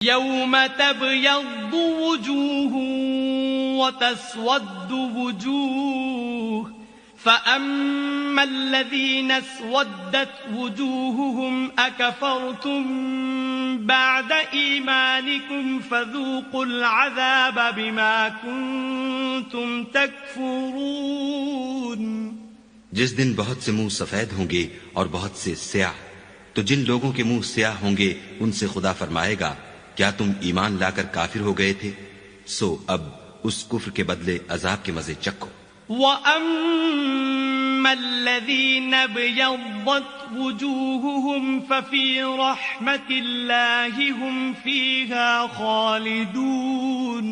يوم تبيض وجوه وتسود وجوه فأما الذين اسودت وجوههم أكفرتم بعد إيمانكم فذوقوا العذاب بما كنتم تكفرون. جس دن بہت سے منہ سفید ہوں گے اور بہت سے سیاہ، تو جن لوگوں کے منہ سیاہ ہوں گے ان سے خدا فرمائے گا کیا تم ایمان لا کر کافر ہو گئے تھے؟ سو اب اس کفر کے بدلے عذاب کے مزے چکھو. وَأَمَّا الَّذِينَ ابْيَضَّتْ وُجُوهُهُمْ فَفِي رَحْمَةِ اللَّهِ هُمْ فِيهَا خَالِدُونَ.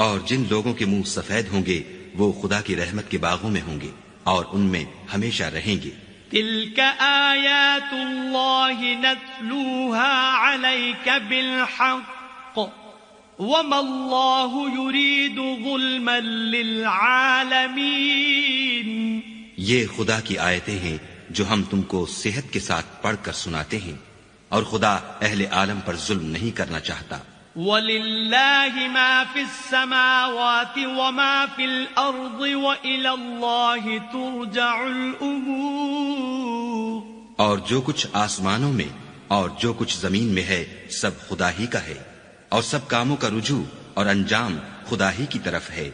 اور جن لوگوں کے منہ سفید ہوں گے وہ خدا کی رحمت کے باغوں میں ہوں گے اور ان میں ہمیشہ رہیں گے. تِلْكَ آيَاتُ اللَّهِ نَتْلُوهَا عَلَيْكَ بِالْحَقِّ وَمَا اللَّهُ يُرِيدُ ظُلْمًا لِلْعَالَمِينَ. یہ خدا کی آیتیں ہیں جو ہم تم کو صحت کے ساتھ پڑھ کر سناتے ہیں، اور خدا اہل عالم پر ظلم نہیں کرنا چاہتا. وَلِلَّهِ مَا فِي السَّمَاوَاتِ وَمَا فِي الْأَرْضِ وَإِلَى اللَّهِ تُرْجَعُ الْأُمُورُ. اور جو کچھ آسمانوں میں اور جو کچھ زمین میں ہے سب خدا ہی کا ہے، اور سب کاموں کا رجوع اور انجام خدا ہی کی طرف ہے.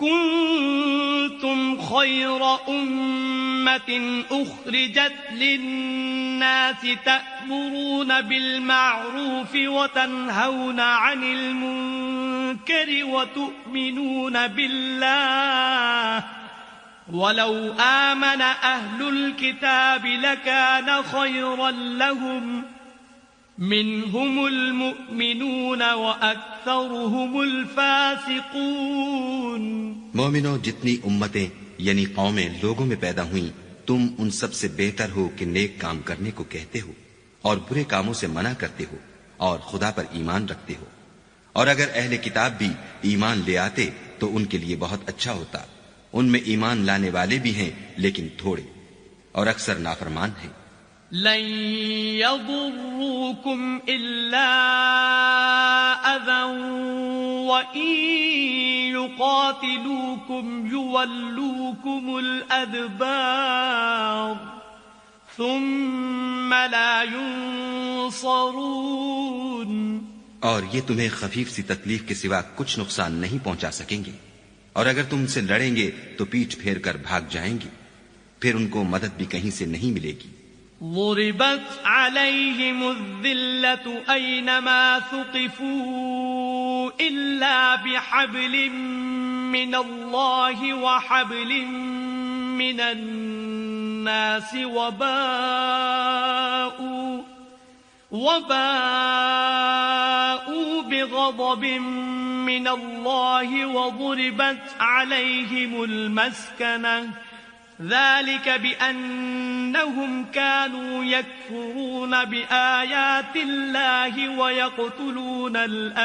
كنتم خير أمة أخرجت للناس تأمرون بالمعروف وتنهون عن المنكر وتؤمنون بالله ولو آمن أهل الكتاب لكان خيرا لهم منهم المؤمنون وأكثرهم الفاسقون. مومنوں، جتنی امتیں یعنی قومیں لوگوں میں پیدا ہوئیں، تم ان سب سے بہتر ہو کہ نیک کام کرنے کو کہتے ہو اور برے کاموں سے منع کرتے ہو اور خدا پر ایمان رکھتے ہو. اور اگر اہل کتاب بھی ایمان لے آتے تو ان کے لیے بہت اچھا ہوتا. ان میں ایمان لانے والے بھی ہیں لیکن تھوڑے، اور اکثر نافرمان ہیں. لن يضروكم إلا أذى وإن يقاتلوكم يولوكم الأدبار ثم لا ينصرون. اور یہ تمہیں خفیف سی تکلیف کے سوا کچھ نقصان نہیں پہنچا سکیں گے، اور اگر تم سے لڑیں گے تو پیٹھ پھیر کر بھاگ جائیں گے، پھر ان کو مدد بھی کہیں سے نہیں ملے گی. ضربت عليهم الذلة أينما ثقفوا إلا بحبل من الله وحبل من الناس وباءوا بغضب من الله وضربت عليهم المسكنة ذلك بأنهم كانوا يكفرون بآيات الله ويقتلون الأنبياء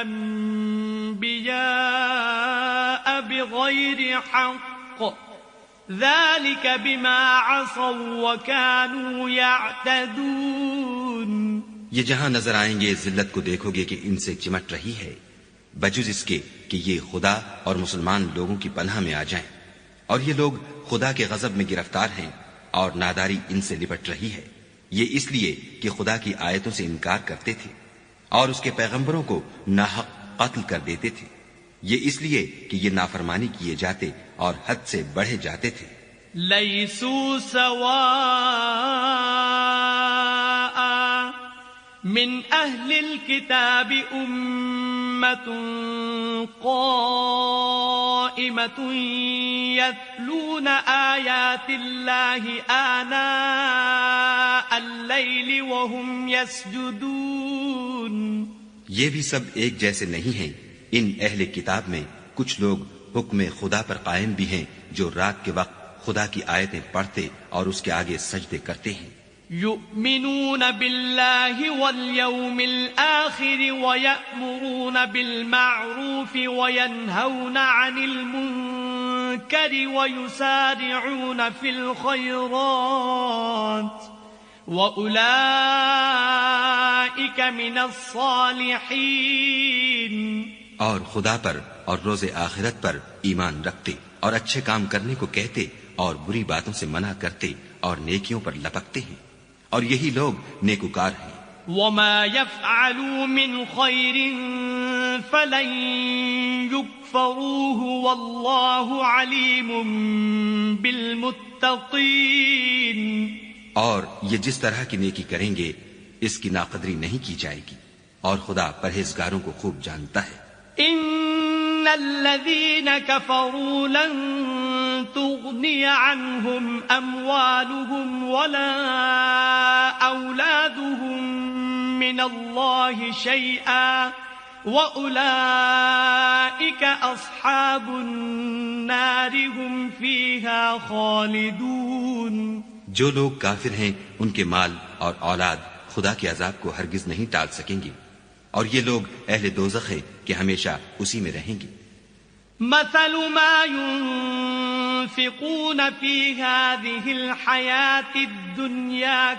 بغير حق ذلك بما عصوا وكانوا يعتدون. یہ جہاں نظر آئیں گے ذلت کو دیکھو گے کہ ان سے چمٹ رہی ہے، بجز اس کے کہ یہ خدا اور مسلمان لوگوں کی پناہ میں آ جائیں، اور یہ لوگ خدا کے غضب میں گرفتار ہیں اور ناداری ان سے لپٹ رہی ہے. یہ اس لیے کہ خدا کی آیتوں سے انکار کرتے تھے اور اس کے پیغمبروں کو ناحق قتل کر دیتے تھے. یہ اس لیے کہ یہ نافرمانی کیے جاتے اور حد سے بڑھے جاتے تھے. لیسوا سواء من اہل الكتاب امة قائمة يتلون آيات الله آناء الليل وهم يسجدون. یہ بھی سب ایک جیسے نہیں ہیں. ان اہل کتاب میں کچھ لوگ حکم خدا پر قائم بھی ہیں جو رات کے وقت خدا کی آیتیں پڑھتے اور اس کے آگے سجدے کرتے ہیں. يؤمنون بالله واليوم الآخر ويأمرون بالمعروف وينهون عن المنكر ويسارعون في الخيرات وَأُولَئِكَ مِنَ الصَّالِحِينَ اور خدا پر اور روز آخرت پر ایمان رکھتے اور اچھے کام کرنے کو کہتے اور بری باتوں سے منع کرتے اور نیکیوں پر لپکتے ہیں، اور یہی لوگ نیکوکار ہیں۔ وَمَا يَفْعَلُوا مِنْ خَيْرٍ فَلَنْ يُكْفَرُوهُ وَاللَّهُ عَلِيمٌ بِالْمُتَّقِينَ اور یہ جس طرح کی نیکی کریں گے اس کی ناقدری نہیں کی جائے گی، اور خدا پرہیزگاروں کو خوب جانتا ہے۔ إِنَّ الَّذِينَ كَفَرُوا لَن تُغْنِيَ عَنْهُمْ أَمْوَالُهُمْ وَلَا أَوْلَادُهُمْ مِنَ اللَّهِ شَيْئًا وَأُولَئِكَ أَصْحَابُ النَّارِ هُمْ فِيهَا خَالِدُونَ جو لوگ کافر ہیں ان کے مال اور اولاد خدا کے عذاب کو ہرگز نہیں ٹال سکیں گے، اور یہ لوگ اہل دوزخ ہیں کہ ہمیشہ اسی میں رہیں گے۔ مثل ما ينفقون في هذه الحياة الدنيا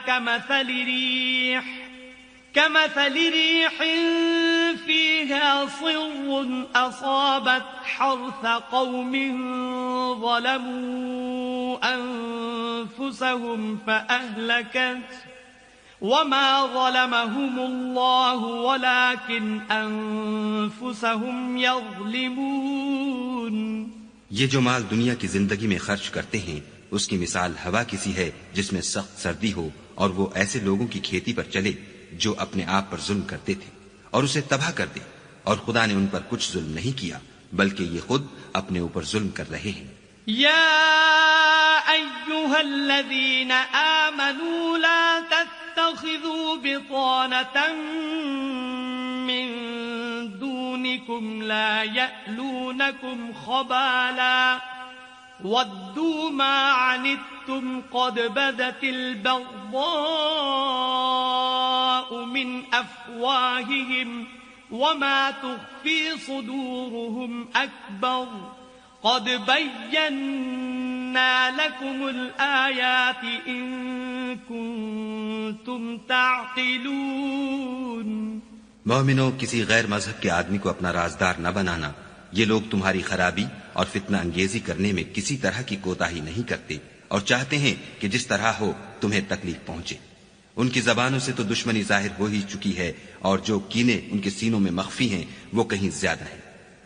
كمثل ريح فيها صر أصابت حرث قوم ظلموا أنفسهم فأهلكت وما ظلمهم الله ولكن أنفسهم يظلمون۔ یہ جو مال دنیا کی زندگی میں خرچ کرتے ہیں اس کی مثال ہوا کی سی ہے جس میں سخت سردی ہو، اور وہ ایسے لوگوں کی کھیتی پر چلے جو اپنے آپ پر ظلم کرتے تھے اور اسے تباہ کر دے، اور خدا نے ان پر کچھ ظلم نہیں کیا بلکہ یہ خود اپنے اوپر ظلم کر رہے ہیں۔ يا أيها الذين آمنوا لا تتخذوا بطانة من دونكم لا يألونكم خبالا ودوا ما عنتم قد بدت البغضاء من أفواههم وما تخفي صدورهم أكبر قد بينا لكم الآيات إن كنتم تعقلون۔ مومنوں، کسی غیر مذہب کے آدمی کو اپنا رازدار نہ بنانا، یہ لوگ تمہاری خرابی اور فتنہ انگیزی کرنے میں کسی طرح کی کوتاہی نہیں کرتے اور چاہتے ہیں کہ جس طرح ہو تمہیں تکلیف پہنچے۔ ان کی زبانوں سے تو دشمنی ظاہر ہو ہی چکی ہے، اور جو کینے ان کے سینوں میں مخفی ہیں وہ کہیں زیادہ ہیں۔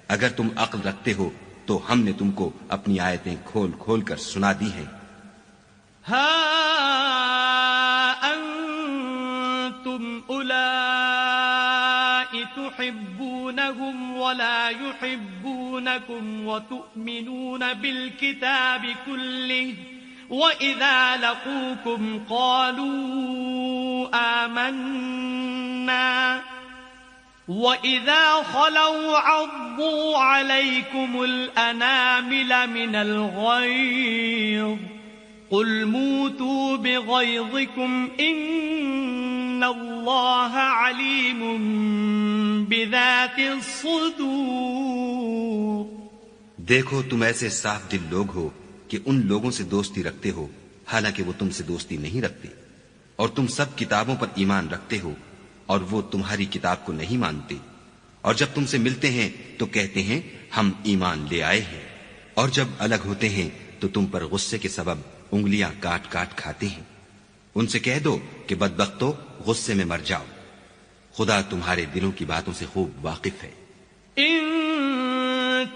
اگر تم عقل رکھتے ہو تو ہم نے تم کو اپنی آیتیں کھول کھول کر سنا دی ہیں۔ ہا انتم اولائی تحبونہم ولا يحبونکم وتؤمنون بالکتاب کلہ وَإِذَا لَقُوكُمْ قَالُوا آمَنَّا وَإِذَا خَلَوْا عَضُّوا عَلَيْكُمُ الْأَنَامِلَ مِنَ الْغَيْظِ قُلْ مُوتُوا بِغَيْظِكُمْ إِنَّ اللَّهَ عَلِيمٌ بِذَاتِ الصُّدُورِ۔ دیکھو تم ایسے صاف دل لوگ ہو کہ ان لوگوں سے دوستی رکھتے ہو حالانکہ وہ تم سے دوستی نہیں رکھتے، اور تم سب کتابوں پر ایمان رکھتے ہو اور وہ تمہاری کتاب کو نہیں مانتے، اور جب تم سے ملتے ہیں تو کہتے ہیں ہم ایمان لے آئے ہیں، اور جب الگ ہوتے ہیں تو تم پر غصے کے سبب انگلیاں کاٹ کاٹ کھاتے ہیں۔ ان سے کہہ دو کہ بدبختو غصے میں مر جاؤ، خدا تمہارے دلوں کی باتوں سے خوب واقف ہے۔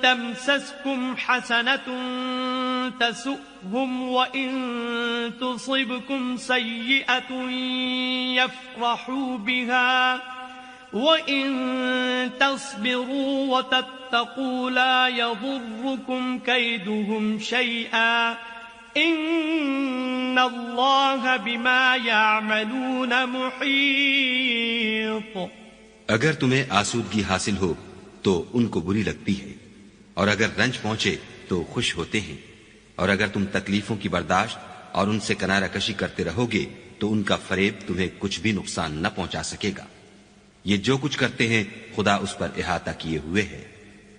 تمسسكم حسنة تسؤهم وإن تصبكم سيئة يفرحوا بها وإن تصبروا وتتقوا لا يضركم كيدهم شيئا إن الله بما يعملون محيط۔ اگر تمہیں آسودگی حاصل ہو تو ان کو بری لگتی ہے، اور اگر رنج پہنچے تو خوش ہوتے ہیں، اور اگر تم تکلیفوں کی برداشت اور ان سے کنارہ کشی کرتے رہو گے تو ان کا فریب تمہیں کچھ بھی نقصان نہ پہنچا سکے گا۔ یہ جو کچھ کرتے ہیں خدا اس پر احاطہ کیے ہوئے ہے۔